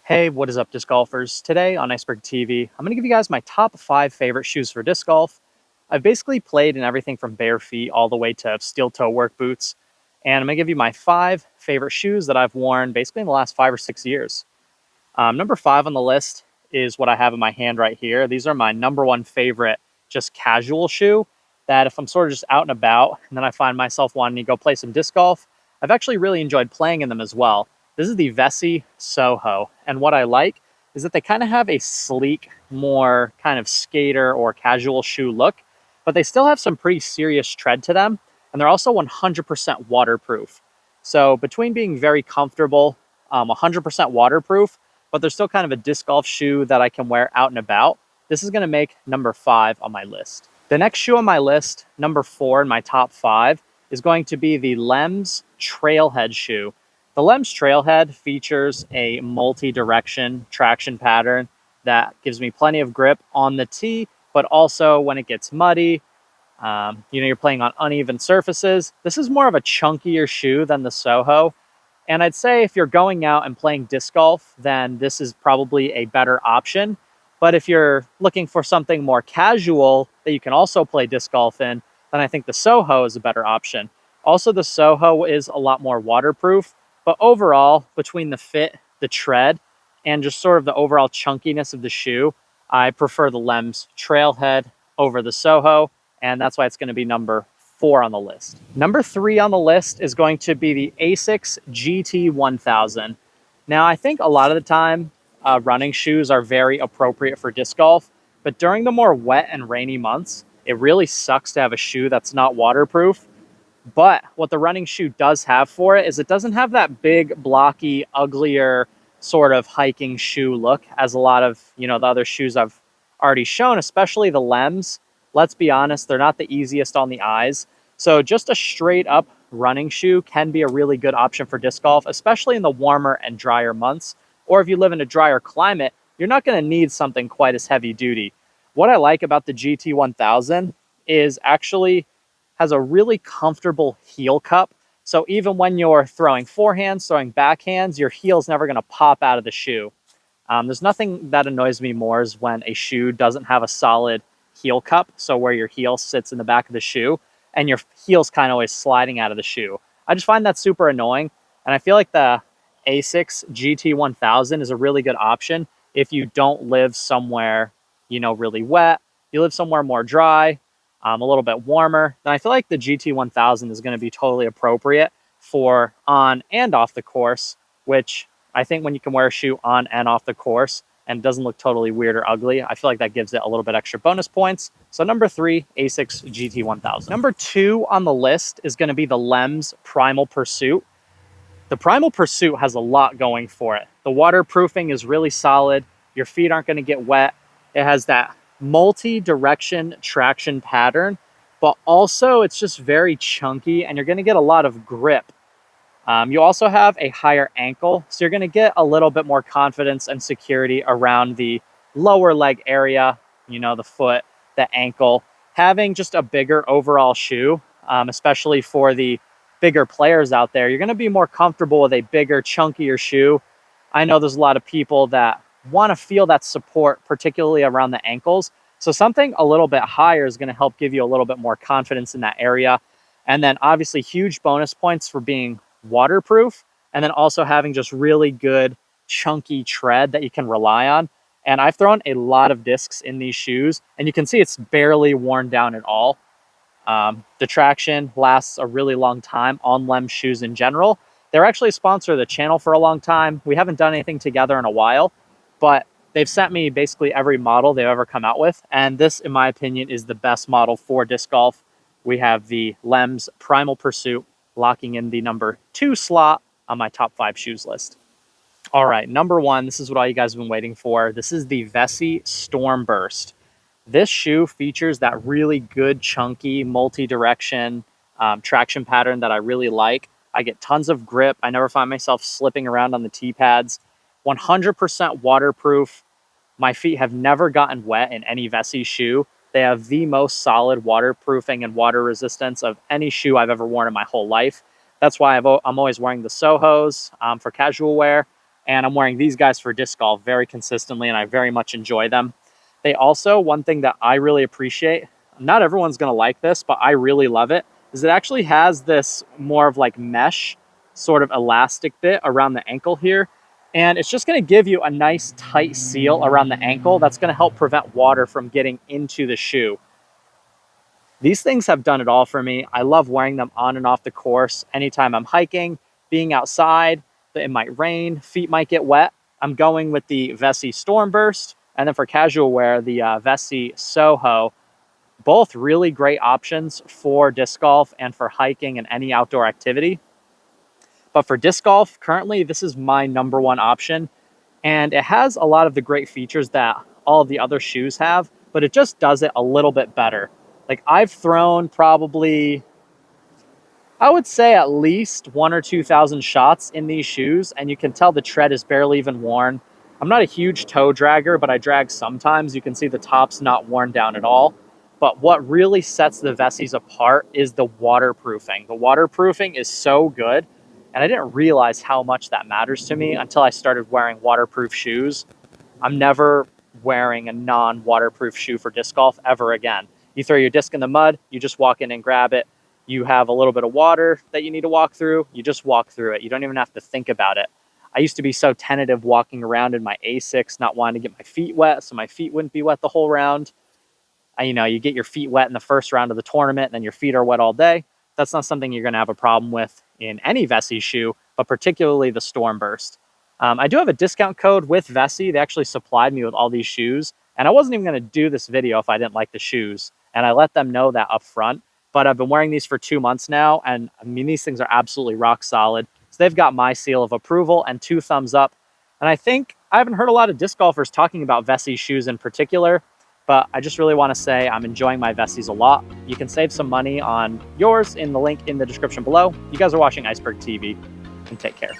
Hey, what is up, disc golfers? Today on Iceberg TV, I'm going to give you guys my top 5 favorite shoes for disc golf. I've basically played in everything from bare feet all the way to steel toe work boots. And I'm going to give you my 5 favorite shoes that I've worn basically in the last 5 or 6 years. Number 5 on the list is what I have in my hand right here. These are my number 1 favorite just casual shoe that if I'm sort of just out and about and then I find myself wanting to go play some disc golf, I've actually really enjoyed playing in them as well. This is the Vessi Soho, and what I like is that they kind of have a sleek, more kind of skater or casual shoe look, but they still have some pretty serious tread to them, and they're also 100% waterproof. So between being very comfortable, 100% waterproof, but they're still kind of a disc golf shoe that I can wear out and about, this is going to make number 5 on my list. The next shoe on my list, number 4 in my top 5, is going to be the LMS Trailhead shoe. The LMS Trailhead features a multi-direction traction pattern that gives me plenty of grip on the tee, but also when it gets muddy, you're playing on uneven surfaces. This is more of a chunkier shoe than the Soho. And I'd say if you're going out and playing disc golf, then this is probably a better option. But if you're looking for something more casual that you can also play disc golf in, then I think the Soho is a better option. Also, the Soho is a lot more waterproof. But overall, between the fit, the tread, and just sort of the overall chunkiness of the shoe, I prefer the LMS Trailhead over the Soho, and that's why it's going to be number 4 on the list. Number 3 on the list is going to be the Asics GT1000. Now, I think a lot of the time, running shoes are very appropriate for disc golf, but during the more wet and rainy months, it really sucks to have a shoe that's not waterproof. But what the running shoe does have for it is it doesn't have that big, blocky, uglier sort of hiking shoe look as a lot of, the other shoes I've already shown, especially the LMS. Let's be honest, they're not the easiest on the eyes. So just a straight up running shoe can be a really good option for disc golf, especially in the warmer and drier months. Or if you live in a drier climate, you're not going to need something quite as heavy duty. What I like about the GT1000 is actually has a really comfortable heel cup. So even when you're throwing forehands, throwing backhands, your heel's never going to pop out of the shoe. There's nothing that annoys me more is when a shoe doesn't have a solid heel cup, so where your heel sits in the back of the shoe, and your heel's kind of always sliding out of the shoe. I just find that super annoying, and I feel like the Asics GT1000 is a really good option if you don't live somewhere, really wet. You live somewhere more dry, a little bit warmer, then I feel like the GT1000 is going to be totally appropriate for on and off the course, which I think when you can wear a shoe on and off the course and doesn't look totally weird or ugly, I feel like that gives it a little bit extra bonus points. So number 3, Asics GT1000. Number 2 on the list is going to be the LMS Primal Pursuit. The Primal Pursuit has a lot going for it. The waterproofing is really solid. Your feet aren't going to get wet. It has that multi-direction traction pattern, but also it's just very chunky and you're going to get a lot of grip. You also have a higher ankle, so you're going to get a little bit more confidence and security around the lower leg area, the foot, the ankle. Having just a bigger overall shoe, especially for the bigger players out there, you're going to be more comfortable with a bigger, chunkier shoe. I know there's a lot of people that want to feel that support, particularly around the ankles. So something a little bit higher is going to help give you a little bit more confidence in that area. And then obviously huge bonus points for being waterproof, and then also having just really good chunky tread that you can rely on. And I've thrown a lot of discs in these shoes, and you can see it's barely worn down at all. The traction lasts a really long time on LMS shoes in general. They're actually a sponsor of the channel for a long time. We haven't done anything together in a while, but they've sent me basically every model they've ever come out with. And this, in my opinion, is the best model for disc golf. We have the LMS Primal Pursuit locking in the number 2 slot on my top 5 shoes list. All right, number 1, this is what all you guys have been waiting for. This is the Vessi Stormburst. This shoe features that really good, chunky, multi-direction traction pattern that I really like. I get tons of grip. I never find myself slipping around on the tee pads. 100% waterproof. My feet have never gotten wet in any Vessi shoe. They have the most solid waterproofing and water resistance of any shoe I've ever worn in my whole life. That's why I'm always wearing the Sohos for casual wear. And I'm wearing these guys for disc golf very consistently, and I very much enjoy them. They also, one thing that I really appreciate, not everyone's gonna like this, but I really love it, is it actually has this more of like mesh sort of elastic bit around the ankle here. And it's just gonna give you a nice tight seal around the ankle that's gonna help prevent water from getting into the shoe. These things have done it all for me. I love wearing them on and off the course. Anytime I'm hiking, being outside, it might rain, feet might get wet. I'm going with the Vessi Stormburst, and then for casual wear, the Vessi Soho. Both really great options for disc golf and for hiking and any outdoor activity. But for disc golf, currently, this is my number one option. And it has a lot of the great features that all of the other shoes have, but it just does it a little bit better. Like, I've thrown probably, I would say, at least 1 or 2 thousand shots in these shoes, and you can tell the tread is barely even worn. I'm not a huge toe dragger, but I drag sometimes. You can see the top's not worn down at all. But what really sets the Vessis apart is the waterproofing. The waterproofing is so good, and I didn't realize how much that matters to me until I started wearing waterproof shoes. I'm never wearing a non-waterproof shoe for disc golf ever again. You throw your disc in the mud, you just walk in and grab it. You have a little bit of water that you need to walk through, you just walk through it. You don't even have to think about it. I used to be so tentative walking around in my Asics, not wanting to get my feet wet, so my feet wouldn't be wet the whole round. You get your feet wet in the first round of the tournament, and then your feet are wet all day. That's not something you're going to have a problem with in any Vessi shoe, but particularly the Stormburst. I do have a discount code with Vessi. They actually supplied me with all these shoes, and I wasn't even going to do this video if I didn't like the shoes, and I let them know that up front. But I've been wearing these for 2 months now, and I mean, these things are absolutely rock solid. So they've got my seal of approval and 2 thumbs up. And I think I haven't heard a lot of disc golfers talking about Vessi shoes in particular, but I just really want to say I'm enjoying my Vessis a lot. You can save some money on yours in the link in the description below. You guys are watching Iceberg TV, and take care.